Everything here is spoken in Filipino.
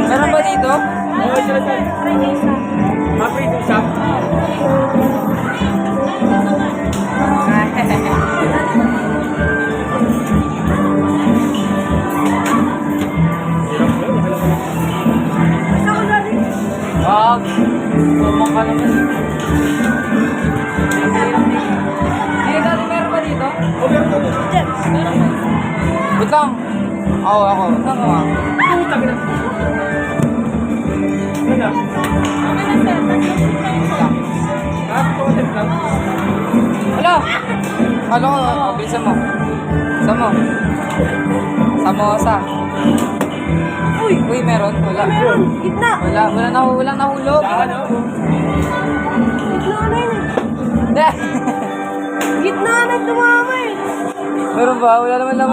Meron ba dito? Mapito siya. Wag. Tumang ka naman. Hindi ka meron ba dito? Wait lang. Ako. Wait lang ako. Wala. Ano ko? Bilisan mo. Sama. Samosa. Uy, meron? Wala. Gitna. Walang nahulog. Gitna na yun. Hindi. Gitna na tumama eh. Meron ba? Wala naman lang.